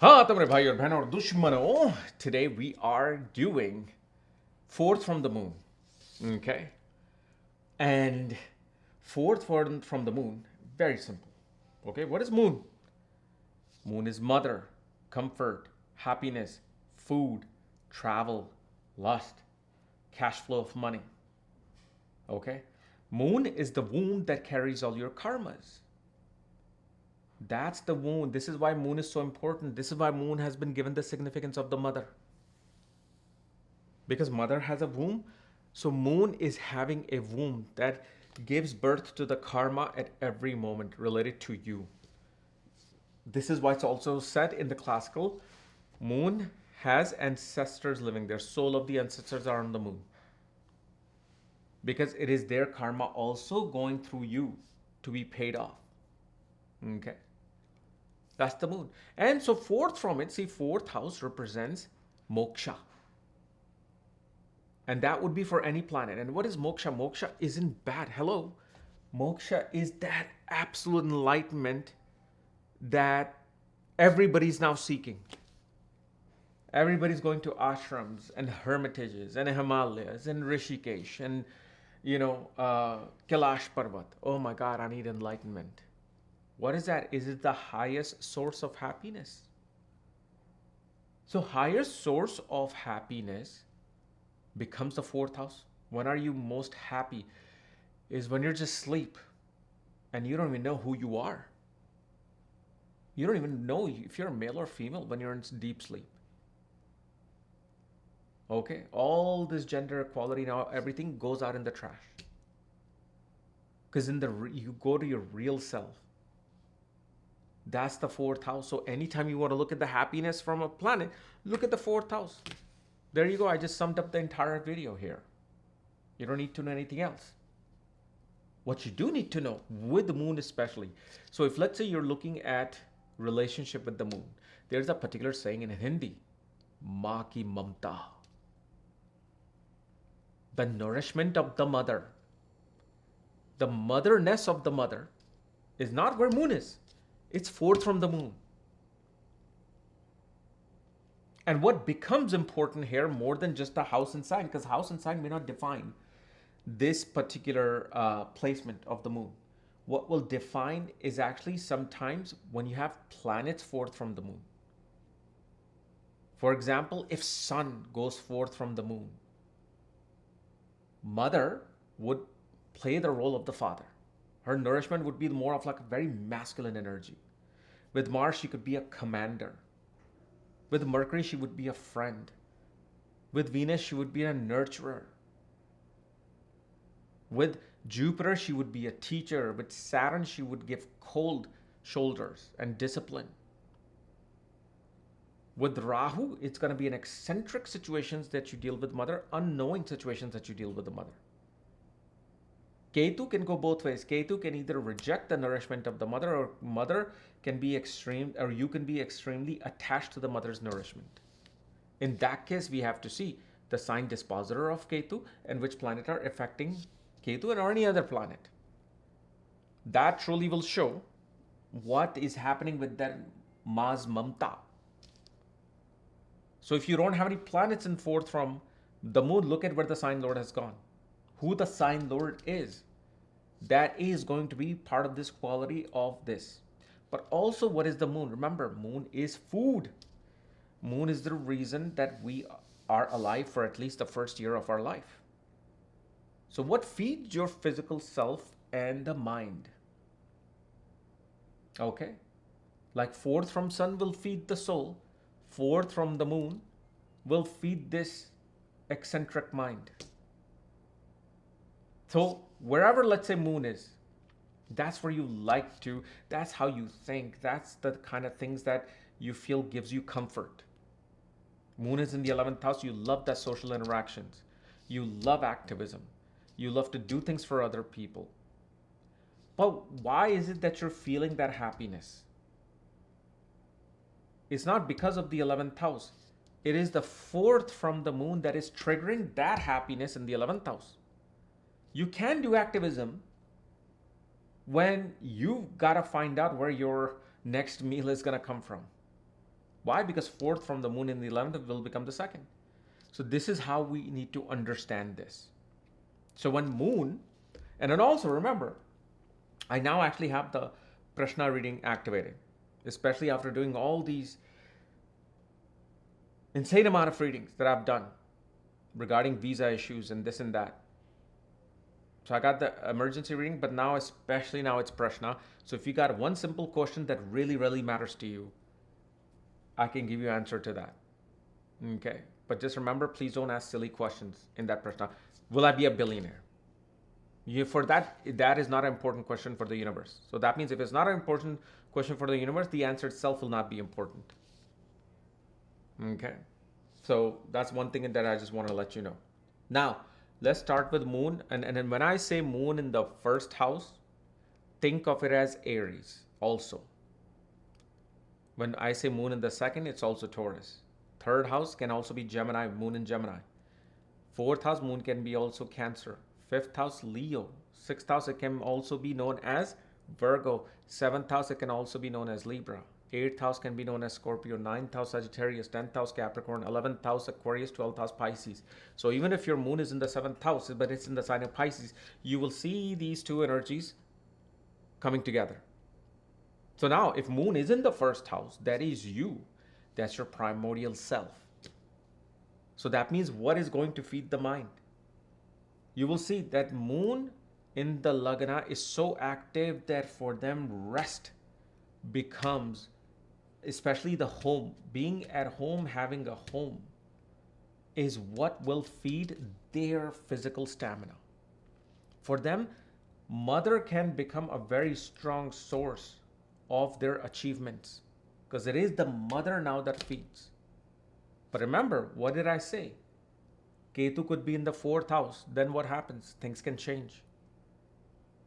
हाँ तुम्हारे भाई और बहनों और दुश्मनों, today we are doing fourth from the moon. Okay? And fourth from the moon, very simple. Okay, what is moon? Moon is mother, comfort, happiness, food, travel, lust, cash flow of money. Okay? Moon is the womb that carries all your karmas. That's the moon. This is why moon is so important. This is why moon has been given the significance of the mother. Because mother has a womb, so moon is having a womb that gives birth to the karma at every moment related to you. This is why it's also said in the classical, moon has ancestors living there. Soul of the ancestors are on the moon. Because it is their karma also going through you to be paid off. Okay. That's the moon. And so fourth from it, see, fourth house represents moksha. And that would be for any planet. And what is moksha? Moksha isn't bad. Hello. Moksha is that absolute enlightenment that everybody's now seeking. Everybody's going to ashrams and hermitages and Himalayas and Rishikesh and, Kailash Parvat. Oh my God, I need enlightenment. What is that? Is it the highest source of happiness? So highest source of happiness becomes the fourth house. When are you most happy? Is when you're just asleep and you don't even know who you are. You don't even know if you're male or female when you're in deep sleep. Okay, all this gender equality now, everything goes out in the trash. Because you go to your real self. That's the fourth house. So anytime you want to look at the happiness from a planet, look at the fourth house. There you go. I just summed up the entire video here. You don't need to know anything else. What you do need to know, with the moon especially. So if let's say you're looking at relationship with the moon, there's a particular saying in Hindi, maa ki mamta. The nourishment of the mother. The motherness of the mother is not where moon is. It's fourth from the moon. And what becomes important here more than just the house and sign, because house and sign may not define this particular placement of the moon. What will define is actually sometimes when you have planets fourth from the moon. For example, if sun goes fourth from the moon, mother would play the role of the father. Her nourishment would be more of like a very masculine energy. With Mars, she could be a commander. With Mercury, she would be a friend. With Venus, she would be a nurturer. With Jupiter, she would be a teacher. With Saturn, she would give cold shoulders and discipline. With Rahu, it's going to be an eccentric situations that you deal with mother, unknowing situations that you deal with the mother. Ketu can go both ways. Ketu can either reject the nourishment of the mother, or mother can be extreme, or you can be extremely attached to the mother's nourishment. In that case, we have to see the sign dispositor of Ketu and which planet are affecting Ketu or any other planet. That truly will show what is happening with that Ma's Mamta. So if you don't have any planets in fourth from the moon, look at where the sign lord has gone. Who the sign lord is. That is going to be part of this quality of this. But also, what is the moon? Remember, moon is food. Moon is the reason that we are alive for at least the first year of our life. So what feeds your physical self and the mind? Okay. Like fourth from sun will feed the soul. Fourth from the moon will feed this eccentric mind. So wherever, let's say, moon is, that's where you like to, that's how you think, that's the kind of things that you feel gives you comfort. Moon is in the 11th house. You love that social interactions. You love activism. You love to do things for other people. But why is it that you're feeling that happiness? It's not because of the 11th house. It is the fourth from the moon that is triggering that happiness in the 11th house. You can do activism when you've got to find out where your next meal is going to come from. Why? Because 4th from the moon in the 11th will become the 2nd. So this is how we need to understand this. So when moon, and then also remember, I now actually have the Prashna reading activated, especially after doing all these insane amount of readings that I've done regarding visa issues and this and that. So I got the emergency reading, but now, especially now, it's Prashna. So if you got one simple question that really, really matters to you, I can give you an answer to that. Okay? But just remember, please don't ask silly questions in that Prashna. Will I be a billionaire? For that is not an important question for the universe. So that means if it's not an important question for the universe, the answer itself will not be important. Okay? So that's one thing that I just want to let you know. Now, let's start with moon. And then when I say moon in the 1st house, think of it as Aries also. When I say moon in the 2nd, it's also Taurus. 3rd house can also be Gemini, moon in Gemini. 4th house, moon can be also Cancer. 5th house, Leo. 6th house, it can also be known as Virgo. 7th house, it can also be known as Libra. 8th house can be known as Scorpio. 9th house, Sagittarius. 10th house, Capricorn. 11th house, Aquarius. 12th house, Pisces. So even if your moon is in the 7th house, but it's in the sign of Pisces, you will see these two energies coming together. So now, if moon is in the 1st house, that is you. That's your primordial self. So that means what is going to feed the mind? You will see that moon in the Lagna is so active that for them rest becomes, especially the home, being at home, having a home is what will feed their physical stamina. For them, mother can become a very strong source of their achievements because it is the mother now that feeds. But remember, what did I say? Ketu could be in the 4th house. Then what happens? Things can change.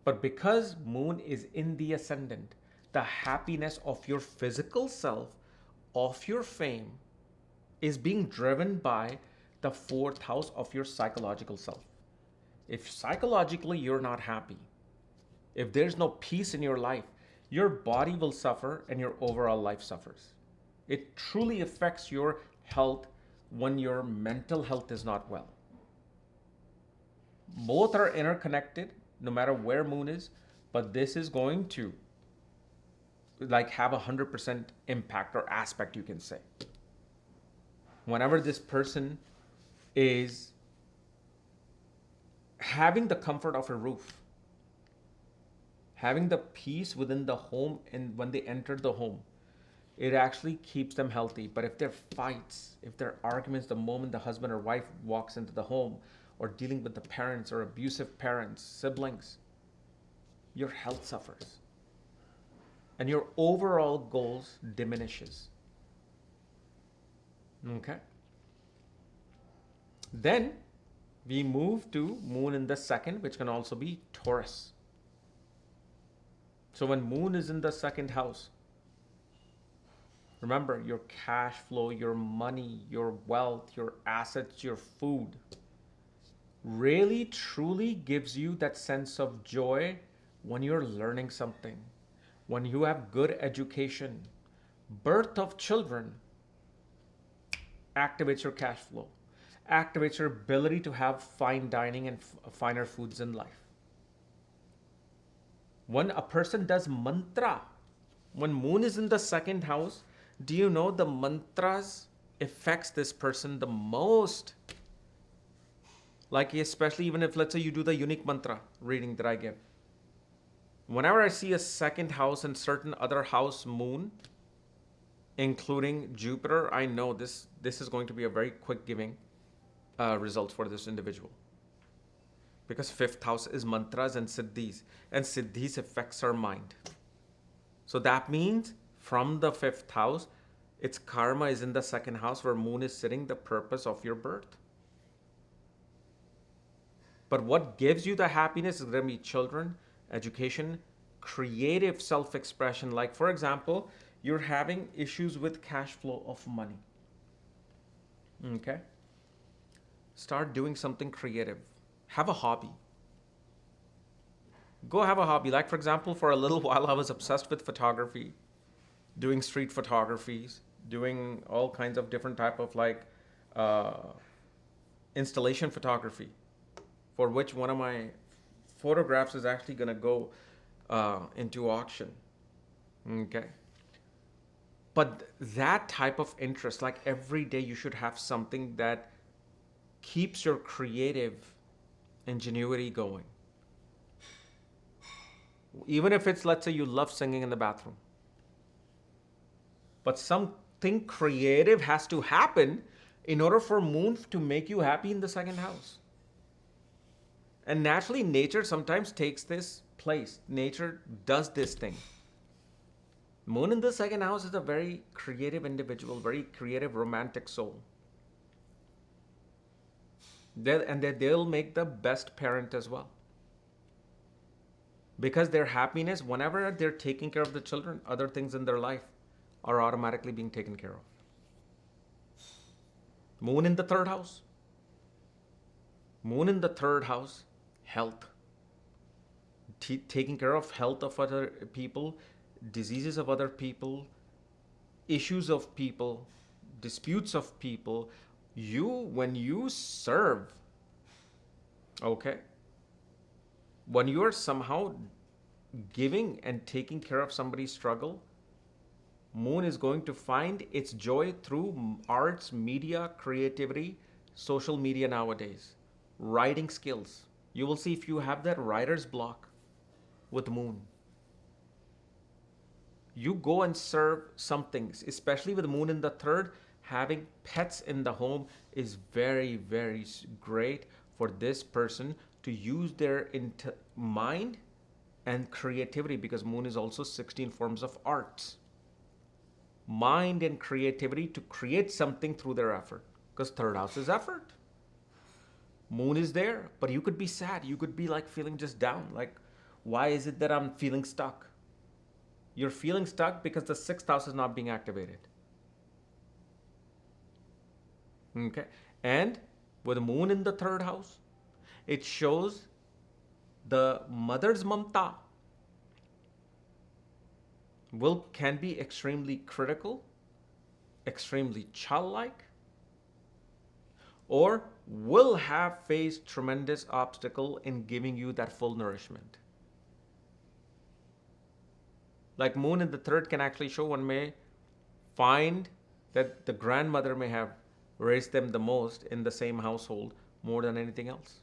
But because moon is in the ascendant, the happiness of your physical self, of your fame, is being driven by the 4th house of your psychological self. If psychologically you're not happy, if there's no peace in your life, your body will suffer and your overall life suffers. It truly affects your health when your mental health is not well. Both are interconnected no matter where moon is, but this is going to have 100% impact or aspect, you can say. Whenever this person is having the comfort of a roof, having the peace within the home, and when they enter the home, it actually keeps them healthy. But if there are fights, if there are arguments the moment the husband or wife walks into the home, or dealing with the parents or abusive parents, siblings, your health suffers. And your overall goals diminishes. Okay? Then we move to moon in the 2nd, which can also be Taurus. So when moon is in the 2nd house, remember your cash flow, your money, your wealth, your assets, your food really truly gives you that sense of joy when you're learning something, when you have good education. Birth of children activates your cash flow, activates your ability to have fine dining and finer foods in life. When a person does mantra, when moon is in the 2nd house, do you know the mantras affects this person the most? Especially even if, let's say, you do the unique mantra reading that I give. Whenever I see a 2nd house and certain other house moon, including Jupiter, I know this is going to be a very quick giving results for this individual. Because 5th house is mantras and siddhis affects our mind. So that means from the 5th house, its karma is in the 2nd house where moon is sitting, the purpose of your birth. But what gives you the happiness is going to be children, education, creative self-expression. Like, for example, you're having issues with cash flow of money. Okay? Start doing something creative. Have a hobby. Go have a hobby. Like, for example, for a little while, I was obsessed with photography, doing street photographies, doing all kinds of different type of like uh, installation photography, for which one of my photographs is actually going to go into auction. Okay. But that type of interest, like every day you should have something that keeps your creative ingenuity going. Even if it's, let's say, you love singing in the bathroom, but something creative has to happen in order for moon to make you happy in the second house. And naturally, nature sometimes takes this place. Nature does this thing. Moon in the second house is a very creative individual, very creative, romantic soul. They'll make the best parent as well. Because their happiness, whenever they're taking care of the children, other things in their life are automatically being taken care of. Moon in the third house. Moon in the third house, health. Taking care of health of other people, diseases of other people, issues of people, disputes of people. When you serve, okay, when you are somehow giving and taking care of somebody's struggle, moon is going to find its joy through arts, media, creativity, social media nowadays, writing skills. You will see if you have that writer's block with moon, you go and serve something, especially with moon in the third. Having pets in the home is very, very great for this person to use their mind and creativity, because moon is also 16 forms of arts. Mind and creativity to create something through their effort, because third house is effort. Moon is there, but you could be sad. You could be like feeling just down. Like, why is it that I'm feeling stuck? You're feeling stuck because the sixth house is not being activated. Okay. And with the moon in the third house, it shows the mother's mamta can be extremely critical, extremely childlike, or will have faced tremendous obstacle in giving you that full nourishment. Like moon in the third can actually show, one may find that the grandmother may have raised them the most in the same household more than anything else.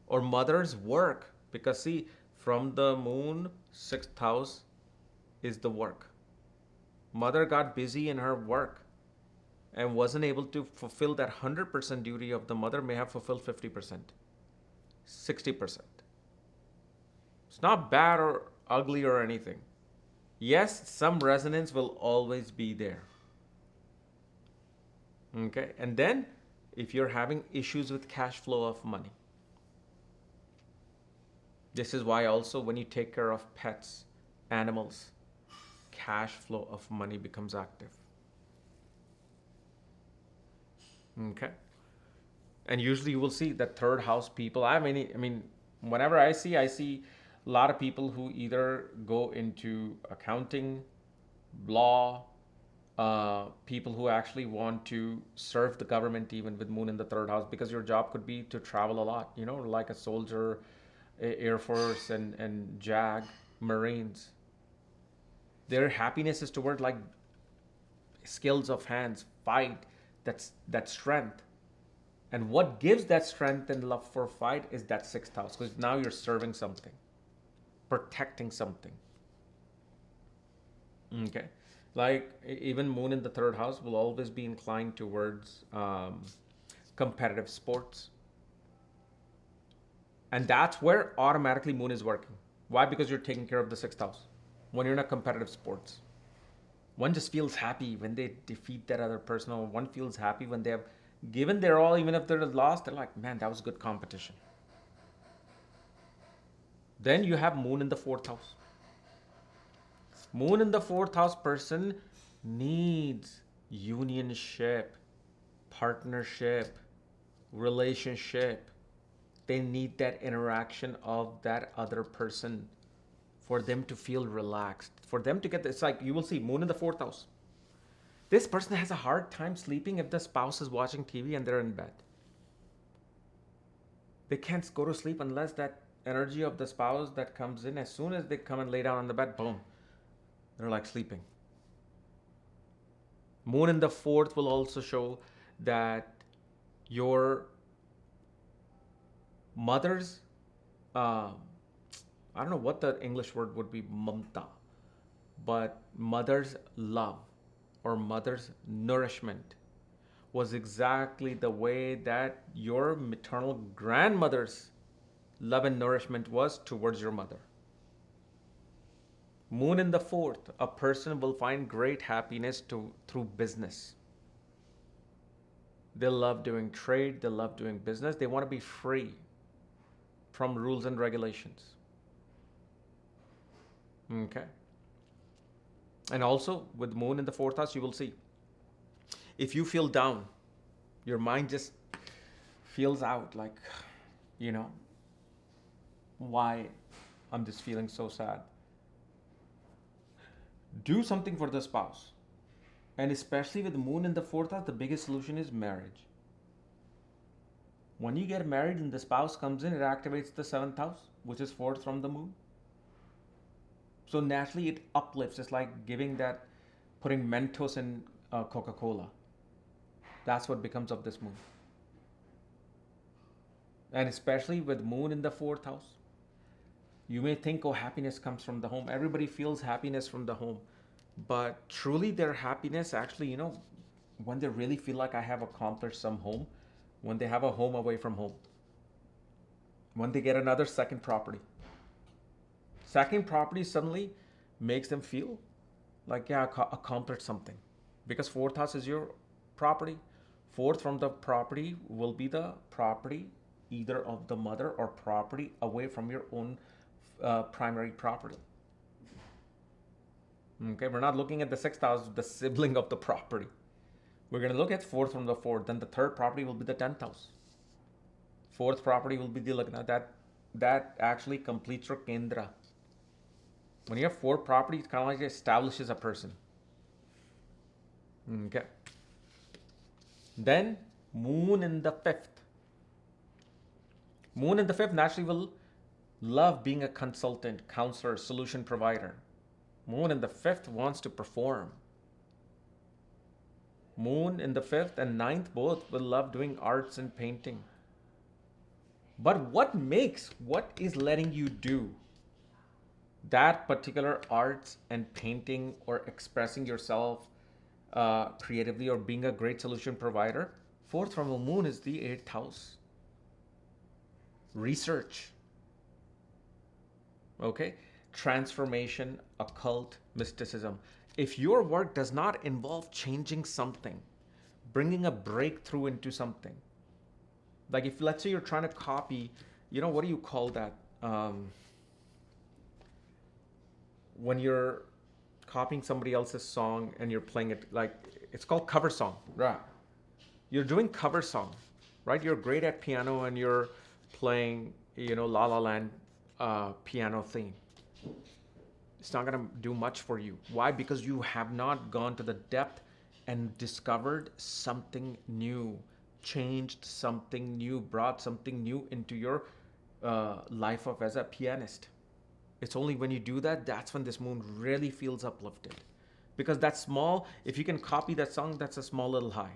Or mother's work, because see, from the moon, sixth house is the work. Mother got busy in her work and wasn't able to fulfill that 100% duty of the mother, may have fulfilled 50%, 60%. It's not bad or ugly or anything. Yes, some resonance will always be there. Okay, and then if you're having issues with cash flow of money, this is why also when you take care of pets, animals, cash flow of money becomes active. Okay, and usually you will see that third house people. I mean, whenever I see a lot of people who either go into accounting, law, people who actually want to serve the government, even with moon in the third house, because your job could be to travel a lot, like a soldier, Air Force and JAG, Marines. Their happiness is toward like skills of hands, fight, that strength. And what gives that strength and love for fight is that sixth house, because now you're serving something, protecting something. Okay. Like even moon in the third house will always be inclined towards competitive sports. And that's where automatically moon is working. Why? Because you're taking care of the sixth house. When you're in a competitive sports, one just feels happy when they defeat that other person, or one feels happy when they have given their all, even if they're lost, they're like, man, that was good competition. Then you have moon in the fourth house. Moon in the fourth house person needs unionship, partnership, relationship. They need that interaction of that other person for them to feel relaxed, for them to get, it's like you will see moon in the fourth house. This person has a hard time sleeping if the spouse is watching TV and they're in bed. They can't go to sleep unless that energy of the spouse that comes in, as soon as they come and lay down on the bed, boom, they're like sleeping. Moon in the fourth will also show that your mother's, I don't know what the English word would be, mamta, but mother's love or mother's nourishment was exactly the way that your maternal grandmother's love and nourishment was towards your mother. Moon in the fourth, a person will find great happiness through business. They love doing trade, they love doing business, they want to be free from rules and regulations. Okay. And also with moon in the fourth house, you will see, if you feel down, your mind just feels out like, why I'm just feeling so sad. Do something for the spouse. And especially with the moon in the fourth house, the biggest solution is marriage. When you get married and the spouse comes in, it activates the seventh house, which is fourth from the moon. So naturally it uplifts. It's like putting Mentos in Coca-Cola. That's what becomes of this moon. And especially with moon in the fourth house, you may think, oh, happiness comes from the home. Everybody feels happiness from the home. But truly their happiness actually, when they really feel like I have accomplished some home, when they have a home away from home, when they get another second property. Second property suddenly makes them feel like, yeah, I accomplished something. Because fourth house is your property. Fourth from the property will be the property either of the mother or property away from your own primary property. Okay, we're not looking at the sixth house, the sibling of the property. We're going to look at fourth from the fourth. Then the third property will be the 10th house. Fourth property will be the Lagna. That actually completes your Kendra. When you have four properties, it kind of like establishes a person. Okay. Then moon in the fifth. Moon in the fifth naturally will love being a consultant, counselor, solution provider. Moon in the fifth wants to perform. Moon in the fifth and ninth both will love doing arts and painting. But what is letting you do that particular arts and painting or expressing yourself creatively or being a great solution provider? Fourth from the moon is the 8th house. Research. Okay? Transformation, occult, mysticism. If your work does not involve changing something, bringing a breakthrough into something, like if let's say you're trying to copy, what do you call that? When you're copying somebody else's song and you're playing it, like it's called cover song. Right. You're doing cover song, right? You're great at piano and you're playing, La La Land piano theme. It's not going to do much for you. Why? Because you have not gone to the depth and discovered something new, changed something new, brought something new into your life as a pianist. It's only when you do that, that's when this moon really feels uplifted. Because that small, if you can copy that song, that's a small little high.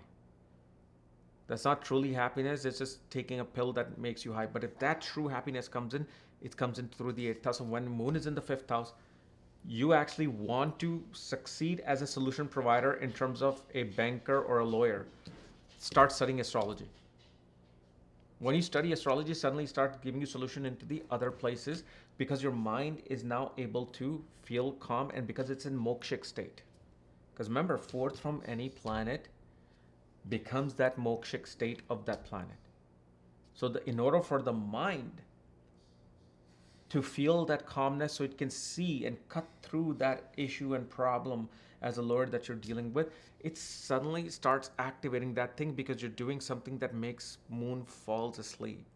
That's not truly happiness. It's just taking a pill that makes you high. But if that true happiness comes in, it comes in through the 8th house. And when moon is in the 5th house, you actually want to succeed as a solution provider in terms of a banker or a lawyer. Start studying astrology. When you study astrology, suddenly start giving you solution into the other places because your mind is now able to feel calm and because it's in mokshic state. Because remember, fourth from any planet becomes that mokshic state of that planet. So in order for the mind to feel that calmness so it can see and cut through that issue and problem as a lawyer that you're dealing with, it suddenly starts activating that thing because you're doing something that makes moon falls asleep.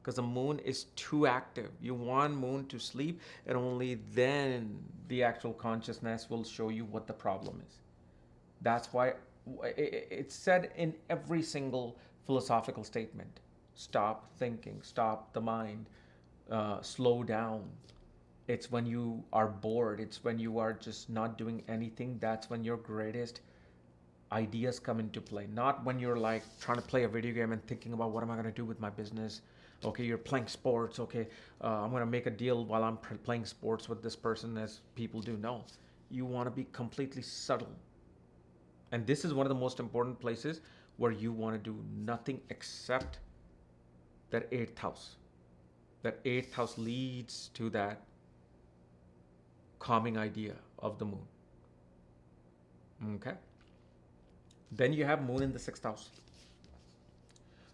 because the moon is too active. You want moon to sleep, and only then the actual consciousness will show you what the problem is. That's why it's said in every single philosophical statement. Stop thinking, stop the mind, slow down. It's when you are bored, it's when you are just not doing anything, that's when your greatest ideas come into play. Not when you're like trying to play a video game and thinking about what am I going to do with my business. Okay, you're playing sports. Okay, I'm going to make a deal while I'm playing sports with this person, as people do. No, you want to be completely subtle. And this is one of the most important places where you want to do nothing except that eighth house. That eighth house leads to that calming idea of the moon. Okay. Then you have moon in the sixth house.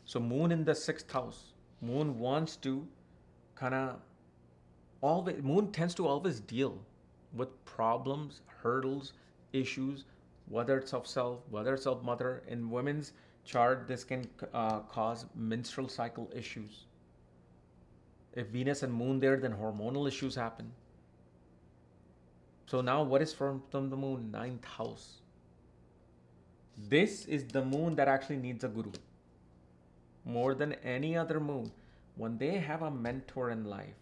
So moon in the sixth house. Moon wants to kind of always, moon tends to always deal with problems, hurdles, issues, whether it's of self, whether it's of mother. In women's chart, this can cause menstrual cycle issues. If Venus and moon there, then hormonal issues happen. So now what is from the moon? Ninth house. This is the moon that actually needs a guru. More than any other moon. When they have a mentor in life,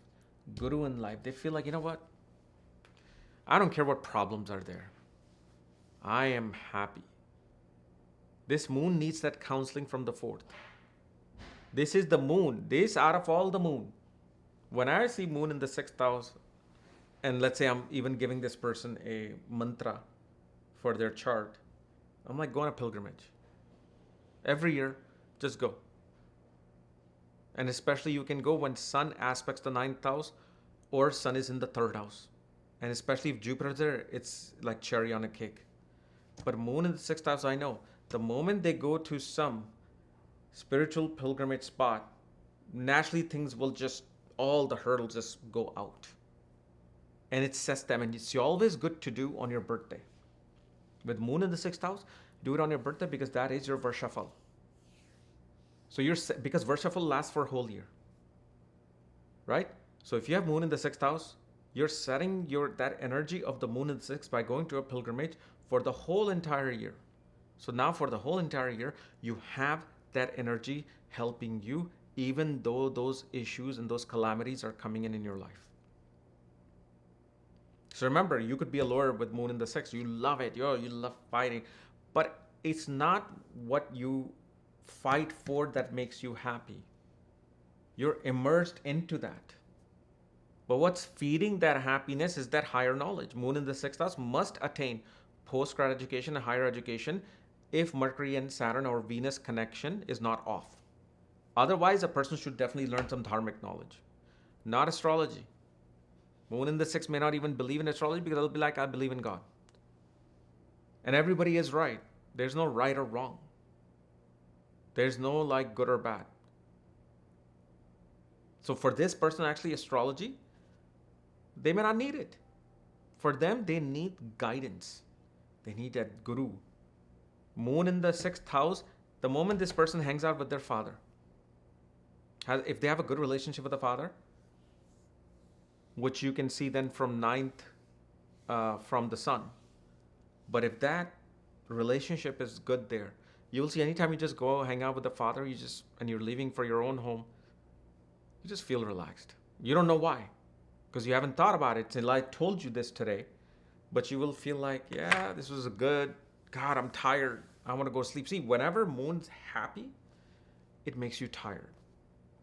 guru in life, they feel like, you know what? I don't care what problems are there. I am happy. This moon needs that counseling from the fourth. This is the moon. This out of all the moon. When I see moon in the sixth house, and let's say I'm even giving this person a mantra for their chart, I'm like, go on a pilgrimage. Every year, just go. And especially you can go when sun aspects the ninth house or sun is in the third house. And especially if Jupiter's there, it's like cherry on a cake. But moon in the sixth house, I know. The moment they go to some spiritual pilgrimage spot, naturally things will just, all the hurdles just go out. And it sets them, and it's always good to do on your birthday. With moon in the sixth house, do it on your birthday because that is your Varshafal. So because Varshafal lasts for a whole year, right? So if you have moon in the sixth house, you're setting that energy of the moon in the sixth by going to a pilgrimage for the whole entire year. So now for the whole entire year, you have that energy helping you, even though those issues and those calamities are coming in your life. So remember, you could be a lawyer with moon in the sixth. You love it. You love fighting. But it's not what you fight for that makes you happy. You're immersed into that. But what's feeding that happiness is that higher knowledge. Moon in the sixth house must attain postgrad education and higher education if Mercury and Saturn or Venus connection is not off. Otherwise, a person should definitely learn some dharmic knowledge, not astrology. Moon in the sixth may not even believe in astrology because they'll be like, I believe in God. And everybody is right. There's no right or wrong. There's no like good or bad. So for this person, actually astrology, they may not need it. For them, they need guidance. They need that guru. Moon in the sixth house, the moment this person hangs out with their father, if they have a good relationship with the father, which you can see then from ninth, from the sun. But if that relationship is good there, you will see anytime you just go hang out with the father, and you're leaving for your own home, you just feel relaxed. You don't know why, because you haven't thought about it till I told you this today. But you will feel like, yeah, this was God, I'm tired. I want to go sleep. See, whenever moon's happy, it makes you tired.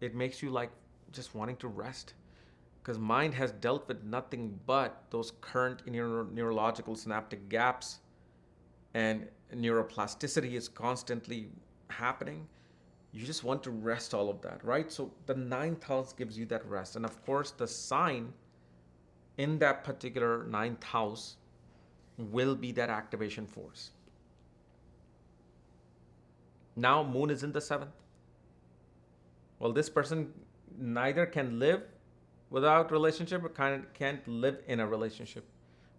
It makes you like just wanting to rest. Because mind has dealt with nothing but those current neurological synaptic gaps, and neuroplasticity is constantly happening. You just want to rest all of that, right? So the ninth house gives you that rest. And of course, the sign in that particular ninth house will be that activation force. Now, moon is in the seventh. Well, this person neither can live without relationship or can't live in a relationship,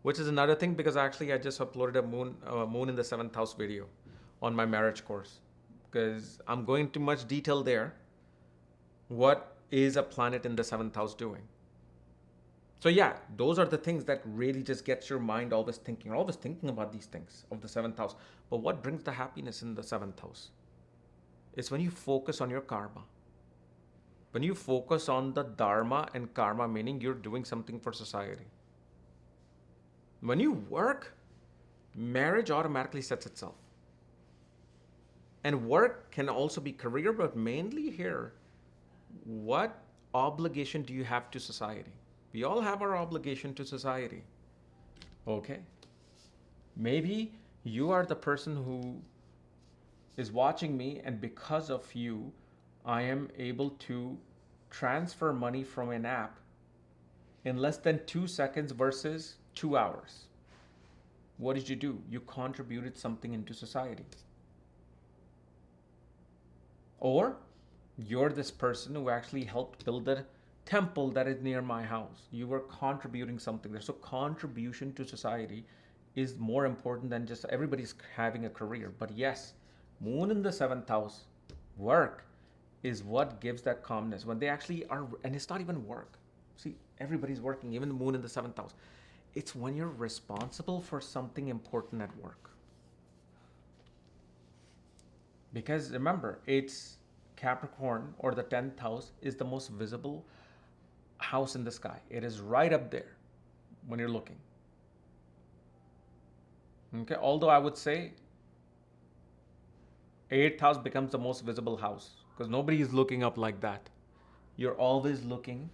which is another thing, because actually I just uploaded a moon in the seventh house video on my marriage course, because I'm going into much detail there. What is a planet in the seventh house doing? So yeah, those are the things that really just gets your mind always thinking about these things of the seventh house. But what brings the happiness in the seventh house? It's when you focus on your karma. When you focus on the dharma, and karma meaning you're doing something for society. When you work, marriage automatically sets itself. And work can also be career, but mainly here, what obligation do you have to society? We all have our obligation to society. Okay? Maybe you are the person who is watching me, and because of you, I am able to transfer money from an app in less than 2 seconds versus 2 hours. What did you do? You contributed something into society. Or you're this person who actually helped build a temple that is near my house. You were contributing something there. So contribution to society is more important than just everybody's having a career. But yes, moon in the seventh house, work is what gives that calmness. When they actually are, and it's not even work. See, everybody's working, even the moon in the seventh house. It's when you're responsible for something important at work. Because remember, it's Capricorn, or the 10th house is the most visible house in the sky. It is right up there when you're looking. Okay, although I would say 8th house becomes the most visible house because nobody is looking up like that. You're always looking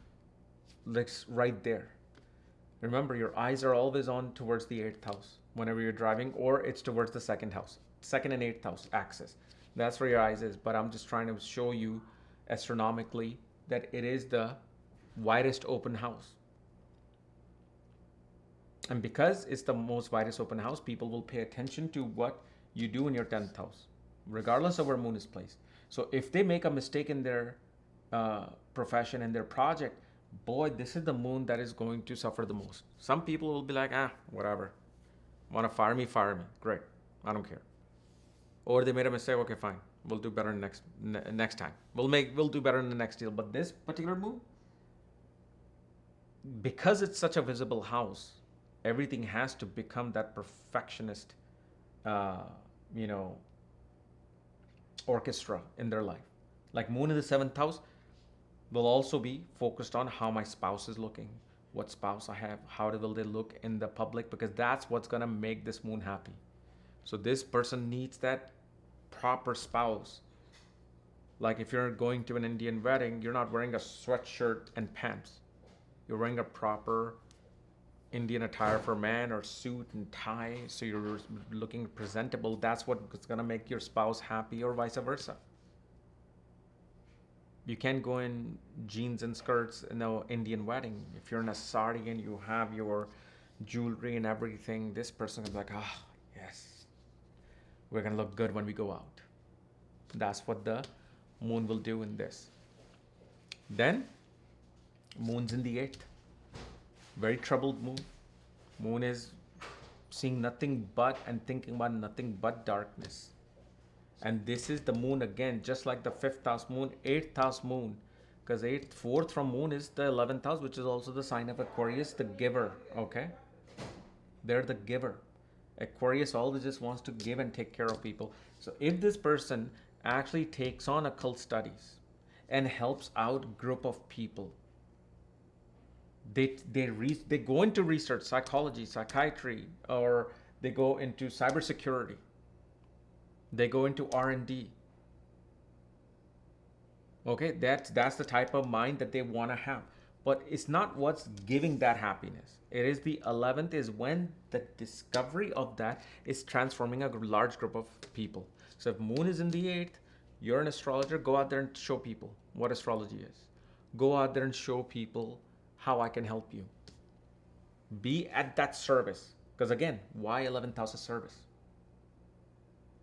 like right there. Remember, your eyes are always on towards the 8th house whenever you're driving, or it's towards the 2nd house, 2nd and 8th house axis. That's where your eyes is. But I'm just trying to show you astronomically that it is the widest open house. And because it's the most widest open house, people will pay attention to what you do in your 10th house, regardless of where moon is placed. So if they make a mistake in their profession and their project, boy, this is the moon that is going to suffer the most. Some people will be like, whatever. Want to fire me? Fire me. Great. I don't care. Or they made a mistake. Okay, fine. We'll do better next time. We'll do better in the next deal. But this particular moon, because it's such a visible house, everything has to become that perfectionist, orchestra in their life. Like moon in the 7th house will also be focused on how my spouse is looking, what spouse I have, how will they look in the public, because that's what's going to make this moon happy. So this person needs that proper spouse. Like if you're going to an Indian wedding, you're not wearing a sweatshirt and pants. You're wearing a proper Indian attire for man, or suit and tie, so you're looking presentable. That's what's going to make your spouse happy, or vice versa. You can't go in jeans and skirts in an Indian wedding. If you're in a sari and you have your jewelry and everything, this person is like, yes, we're going to look good when we go out. That's what the moon will do in this. Then, moon's in the 8th. Very troubled moon. Moon is seeing nothing but and thinking about nothing but darkness. And this is the moon again, just like the 5th house moon, 8th house moon. Because 4th from moon is the 11th house, which is also the sign of Aquarius, the giver. Okay? They're the giver. Aquarius always just wants to give and take care of people. So if this person actually takes on occult studies and helps out group of people, they go into research, psychology, psychiatry, or they go into cybersecurity. They go into R&D. Okay, that's the type of mind that they want to have. But it's not what's giving that happiness. It is the 11th is when the discovery of that is transforming a large group of people. So if moon is in the 8th, you're an astrologer, go out there and show people what astrology is. Go out there and show people how I can help you. Be at that service. Because again, why 11th house is service?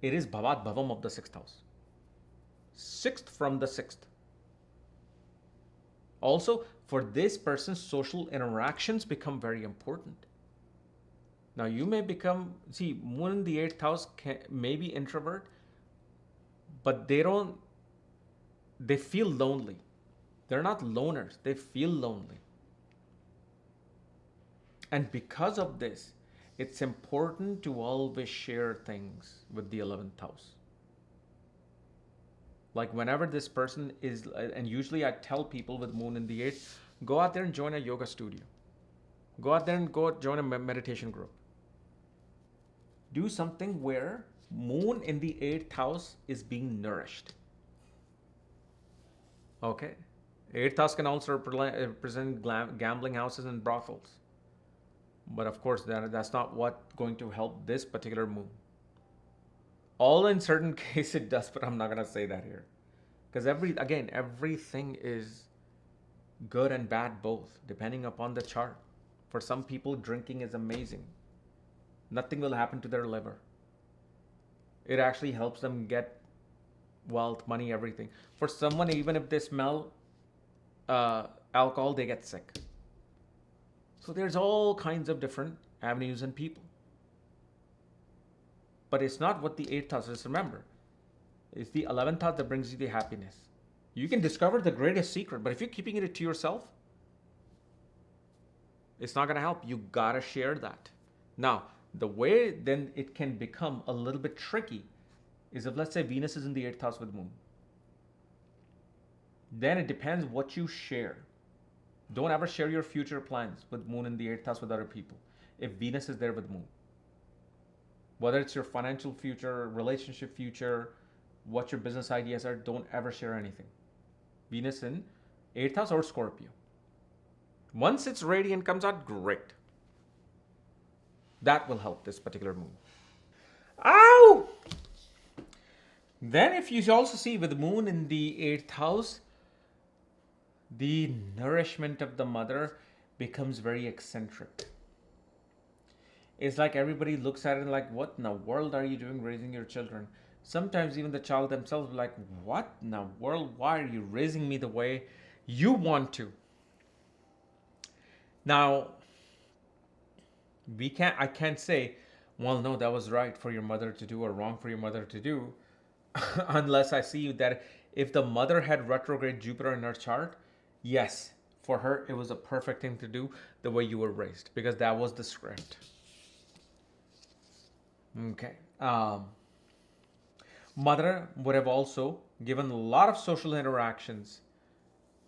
It is Bhavat Bhavam of the 6th house. 6th from the 6th. Also, for this person, social interactions become very important. Now, you may become, moon in the 8th house may be introvert, but they feel lonely. They're not loners. They feel lonely. And because of this, it's important to always share things with the 11th house. Like whenever this person is, and usually I tell people with moon in the 8th, go out there and join a yoga studio. Go out there and go join a meditation group. Do something where moon in the 8th house is being nourished. Okay? 8th house can also represent gambling houses and brothels. But of course, that's not what's going to help this particular moon. All in certain cases it does, but I'm not going to say that here. Because everything is good and bad both, depending upon the chart. For some people, drinking is amazing. Nothing will happen to their liver. It actually helps them get wealth, money, everything. For someone, even if they smell alcohol, they get sick. So there's all kinds of different avenues and people. But it's not what the 8th house is. Remember, it's the 11th house that brings you the happiness. You can discover the greatest secret, but if you're keeping it to yourself, it's not going to help. You got to share that. Now, the way then it can become a little bit tricky is if, let's say, Venus is in the 8th house with moon. Then it depends what you share. Don't ever share your future plans with moon in the 8th house with other people if Venus is there with moon. Whether it's your financial future, relationship future, what your business ideas are, don't ever share anything. Venus in 8th house or Scorpio. Once it's radiant comes out, great. That will help this particular moon. Ow! Then if you also see with moon in the 8th house, the nourishment of the mother becomes very eccentric. It's like everybody looks at it like, what in the world are you doing raising your children? Sometimes even the child themselves are like, what in the world? Why are you raising me the way you want to? Now, I can't say, well, no, that was right for your mother to do or wrong for your mother to do, unless I see that if the mother had retrograde Jupiter in her chart, yes, for her, it was a perfect thing to do the way you were raised, because that was the script. Okay. Mother would have also given a lot of social interactions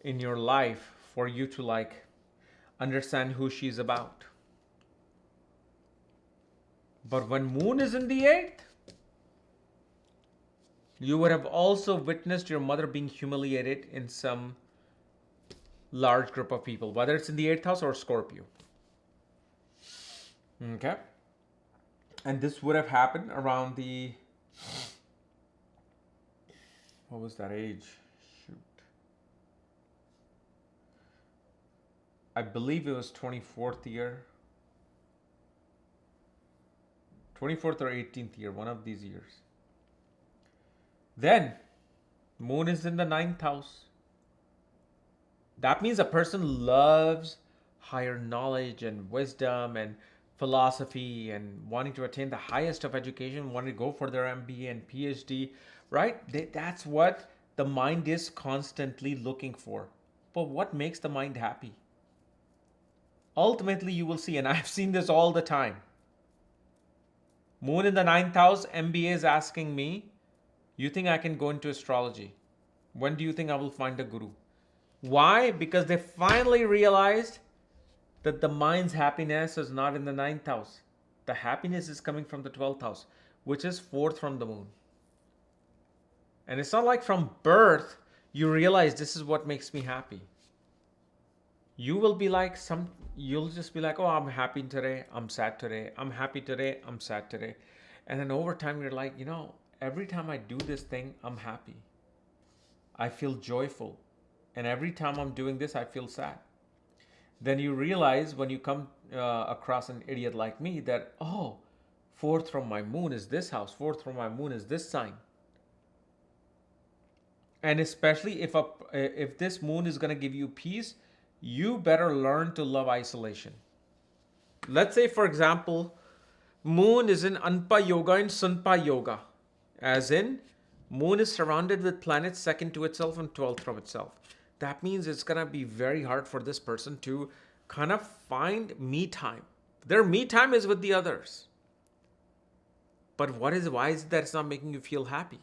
in your life for you to understand who she's about. But when moon is in the 8th, you would have also witnessed your mother being humiliated in some large group of people, whether it's in the 8th house or Scorpio. Okay. And this would have happened around the, what was that age? Shoot. I believe it was 24th year. 24th or 18th year, one of these years. Then, moon is in the 9th house. That means a person loves higher knowledge and wisdom and philosophy and wanting to attain the highest of education, wanting to go for their MBA and PhD, right? That's what the mind is constantly looking for. But what makes the mind happy? Ultimately, you will see, and I've seen this all the time. Moon in the 9th house, MBA is asking me, you think I can go into astrology? When do you think I will find a guru? Why? Because they finally realized that the mind's happiness is not in the 9th house. The happiness is coming from the 12th house, which is 4th from the moon. And it's not like from birth, you realize this is what makes me happy. You will be like you'll just be like, oh, I'm happy today, I'm sad today, I'm happy today, I'm sad today. And then over time, you're like, every time I do this thing, I'm happy. I feel joyful. And every time I'm doing this, I feel sad. Then you realize when you come across an idiot like me that, 4th from my moon is this house, 4th from my moon is this sign. And especially if this moon is going to give you peace, you better learn to love isolation. Let's say, for example, moon is in Anpa Yoga and Sunpa Yoga. As in, moon is surrounded with planets second to itself and 12th from itself. that means it's going to be very hard for this person to kind of find me time. Their me time is with the others. But why is it that it's not making you feel happy?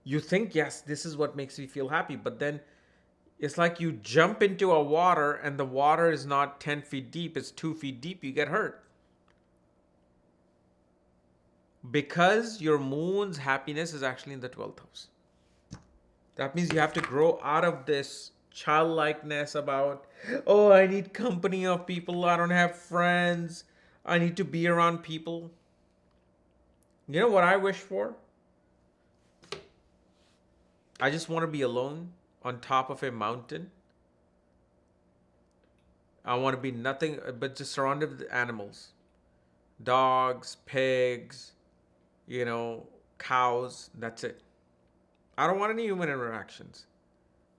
You think, yes, this is what makes me feel happy, but then it's like you jump into a water and the water is not 10 feet deep, it's 2 feet deep, you get hurt. Because your moon's happiness is actually in the 12th house. That means you have to grow out of this childlikeness about, oh, I need company of people, I don't have friends, I need to be around people. You know what I wish for? I just want to be alone on top of a mountain. I want to be nothing but just surrounded with animals. Dogs, pigs, cows, that's it. I don't want any human interactions.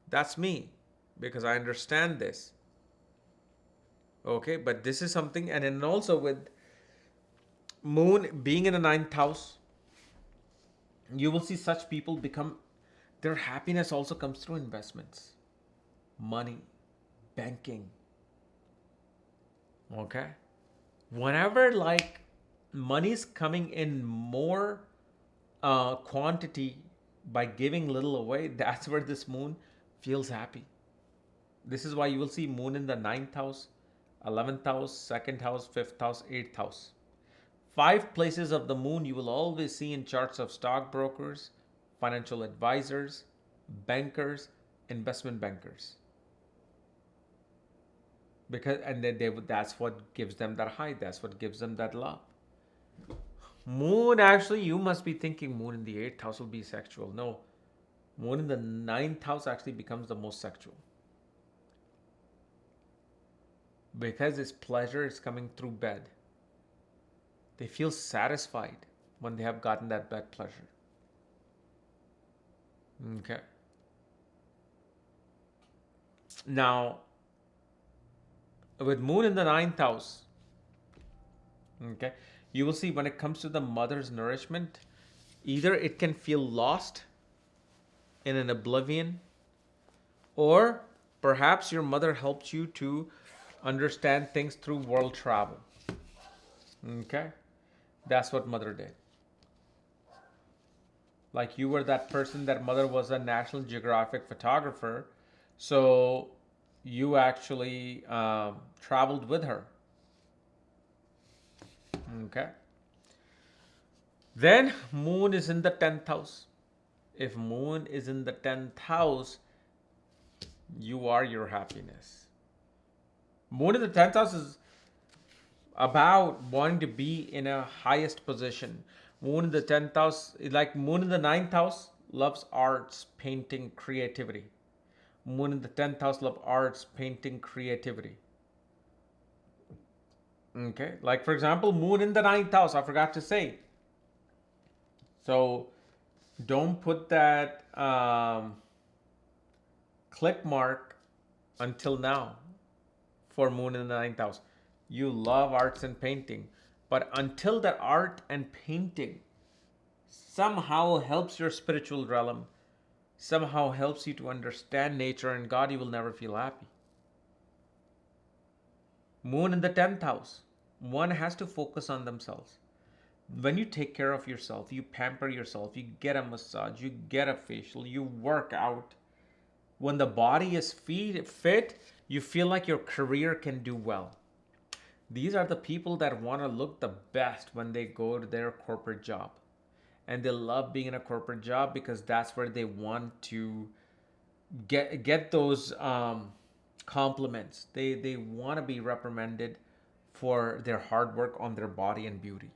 That's me, because I understand this. Okay, but this is something, and then also with moon being in the ninth house, you will see such people become, their happiness also comes through investments, money, banking. Okay, whenever like money's coming in more quantity by giving little away, that's where this moon feels happy. This is why you will see moon in the ninth house, 11th house, second house, fifth house, eighth house. 5 places of the moon you will always see in charts of stockbrokers, financial advisors, bankers, investment bankers. Because and then that's what gives them that high, that's what gives them that love. Moon, actually, you must be thinking moon in the 8th house will be sexual. No, moon in the 9th house actually becomes the most sexual. Because its pleasure is coming through bed. They feel satisfied when they have gotten that bed pleasure. Okay. Now, with moon in the 9th house, okay, you will see when it comes to the mother's nourishment, either it can feel lost in an oblivion, or perhaps your mother helped you to understand things through world travel. Okay, that's what mother did. Like you were that person, that mother was a National Geographic photographer, so you actually traveled with her. Okay. Then moon is in the 10th house. If moon is in the 10th house, you are your happiness. Moon in the 10th house is about wanting to be in a highest position. Moon in the 10th house, like moon in the 9th house, loves arts, painting, creativity. Moon in the 10th house loves arts, painting, creativity. Okay, like for example, moon in the 9th house, I forgot to say. So don't put that click mark until now for moon in the 9th house. You love arts and painting, but until that art and painting somehow helps your spiritual realm, somehow helps you to understand nature and God, you will never feel happy. Moon in the 10th house, one has to focus on themselves. When you take care of yourself, you pamper yourself, you get a massage, you get a facial, you work out. When the body is fit, you feel like your career can do well. These are the people that want to look the best when they go to their corporate job. And they love being in a corporate job because that's where they want to get those compliments. They want to be reprimanded for their hard work on their body and beauty.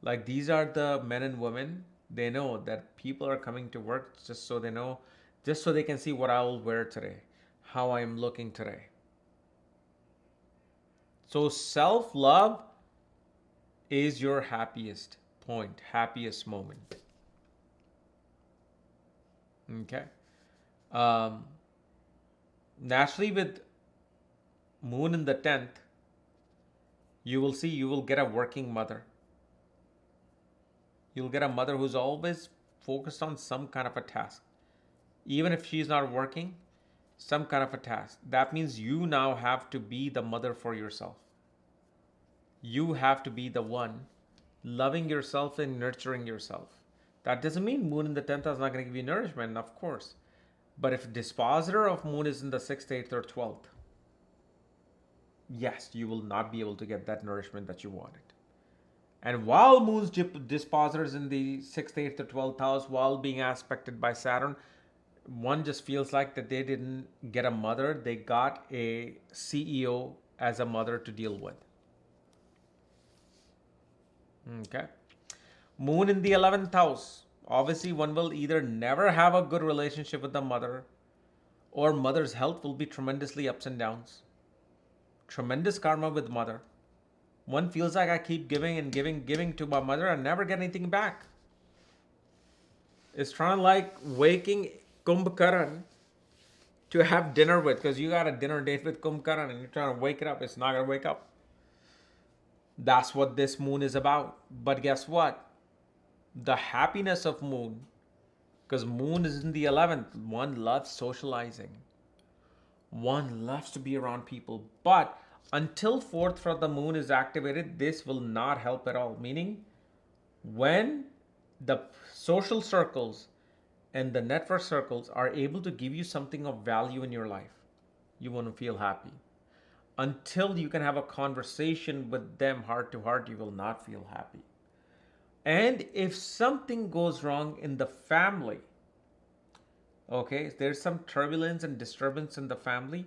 Like these are the men and women, they know that people are coming to work just so they can see what I will wear today, how I am looking today. So self-love is your happiest point, happiest moment. Okay. Naturally, with moon in the 10th, you will get a working mother. You'll get a mother who's always focused on some kind of a task. even if she's not working, some kind of a task. That means you now have to be the mother for yourself. You have to be the one loving yourself and nurturing yourself. That doesn't mean moon in the 10th house is not going to give you nourishment, of course. But if dispositor of moon is in the 6th, 8th, or 12th, yes, you will not be able to get that nourishment that you wanted. And while moon's dispositor is in the 6th, 8th, or 12th house, while being aspected by Saturn, one just feels like that they didn't get a mother, they got a CEO as a mother to deal with. Okay. Moon in the 11th house. Obviously, one will either never have a good relationship with the mother, or mother's health will be tremendously ups and downs. Tremendous karma with mother. One feels like I keep giving and giving to my mother and never get anything back. It's trying like waking Kumbhakaran to have dinner with, because you got a dinner date with Kumbhakaran and you're trying to wake it up. It's not going to wake up. That's what this moon is about. But guess what? The happiness of moon, because moon is in the 11th, one loves socializing. One loves to be around people. But until 4th from the moon is activated, this will not help at all. Meaning, when the social circles and the network circles are able to give you something of value in your life, you want to feel happy. Until you can have a conversation with them heart to heart, you will not feel happy. And if something goes wrong in the family, okay, there's some turbulence and disturbance in the family,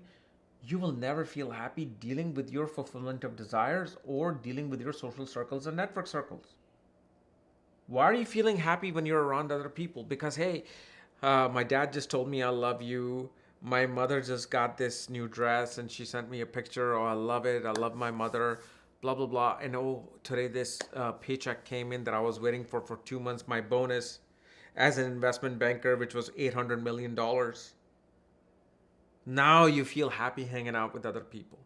you will never feel happy dealing with your fulfillment of desires or dealing with your social circles and network circles. Why are you feeling happy when you're around other people? Because, hey, my dad just told me I love you. My mother just got this new dress and she sent me a picture. Oh, I love it. I love my mother. Blah, blah, blah. And oh, today this paycheck came in that I was waiting for 2 months. My bonus as an investment banker, which was $800 million. Now you feel happy hanging out with other people.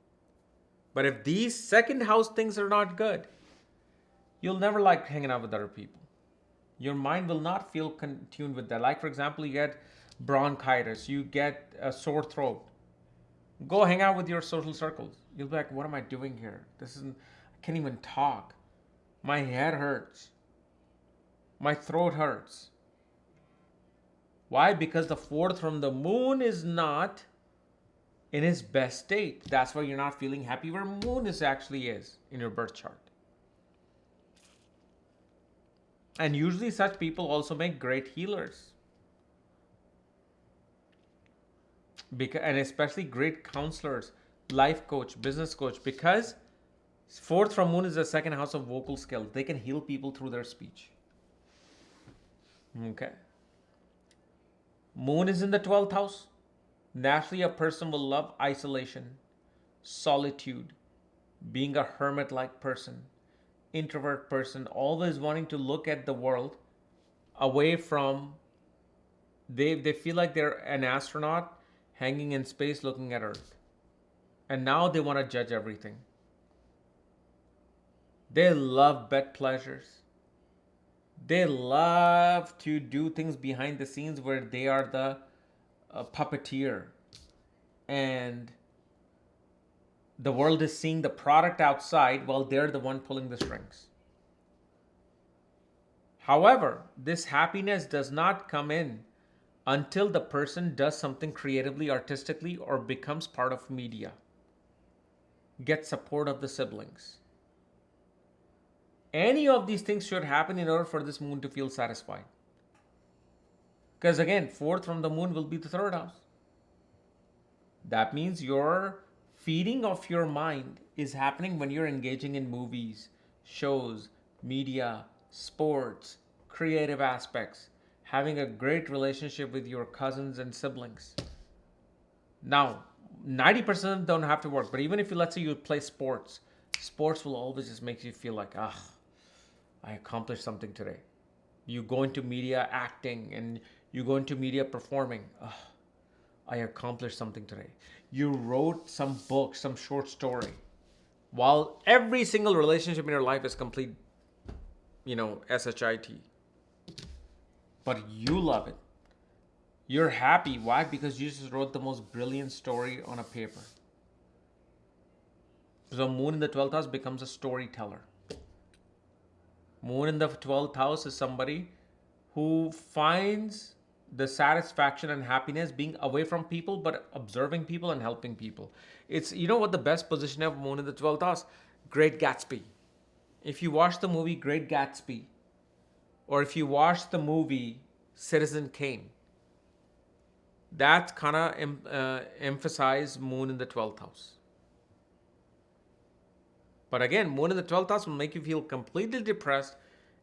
But if these second house things are not good, you'll never like hanging out with other people. Your mind will not feel tuned with that. Like, for example, you get bronchitis, you get a sore throat. Go hang out with your social circles. You'll be like, what am I doing here? I can't even talk. My head hurts. My throat hurts. Why? Because the 4th from the moon is not in its best state. That's why you're not feeling happy where moon actually is in your birth chart. And usually such people also make great healers. And especially great counselors, life coach, business coach, because 4th from moon is the second house of vocal skills. They can heal people through their speech. Okay. Moon is in the 12th house. Naturally, a person will love isolation, solitude, being a hermit-like person, introvert person, always wanting to look at the world away from, they feel like they're an astronaut hanging in space looking at Earth. And now they want to judge everything. They love bed pleasures. They love to do things behind the scenes where they are the puppeteer. And the world is seeing the product outside while they're the one pulling the strings. However, this happiness does not come in until the person does something creatively, artistically, or becomes part of media. Get support of the siblings. Any of these things should happen in order for this moon to feel satisfied. Because again, 4th from the moon will be the 3rd house. That means your feeding of your mind is happening when you're engaging in movies, shows, media, sports, creative aspects, having a great relationship with your cousins and siblings. Now, 90% of them don't have to work, but even if let's say you play sports, sports will always just make you feel like, I accomplished something today. You go into media acting and you go into media performing. I accomplished something today. You wrote some book, some short story. While every single relationship in your life is complete, SHIT. But you love it. You're happy. Why? Because you just wrote the most brilliant story on a paper. So moon in the 12th house becomes a storyteller. Moon in the 12th house is somebody who finds the satisfaction and happiness being away from people, but observing people and helping people. It's, you know what the best position of moon in the 12th house? Great Gatsby. If you watch the movie Great Gatsby, or if you watch the movie Citizen Kane, that kind of emphasize moon in the 12th house. But again, moon in the 12th house will make you feel completely depressed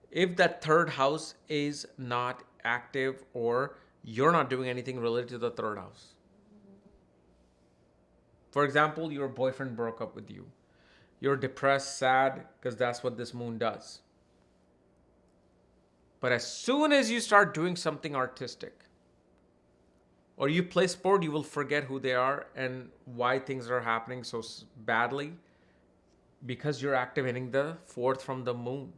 if that third house is not active or you're not doing anything related to the third house. For example, your boyfriend broke up with you. You're depressed, sad, because that's what this moon does. But as soon as you start doing something artistic, or you play sport, you will forget who they are and why things are happening so badly, because you're activating the fourth from the moon.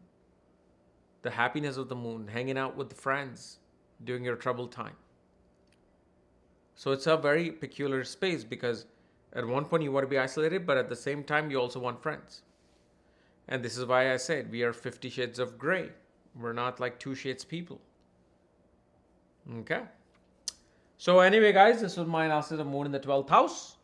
The happiness of the moon, hanging out with the friends during your troubled time. So it's a very peculiar space because at one point you want to be isolated, but at the same time you also want friends. And this is why I said we are 50 shades of gray. We're not like 2 shades people. Okay. So anyway, guys, this was my analysis of moon in the 12th house.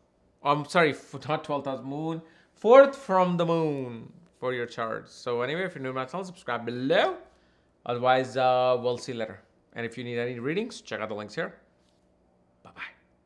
I'm sorry, not 12th house, moon. 4th from the moon for your charts. So anyway, if you're new to my channel, subscribe below. Otherwise, we'll see you later. And if you need any readings, check out the links here.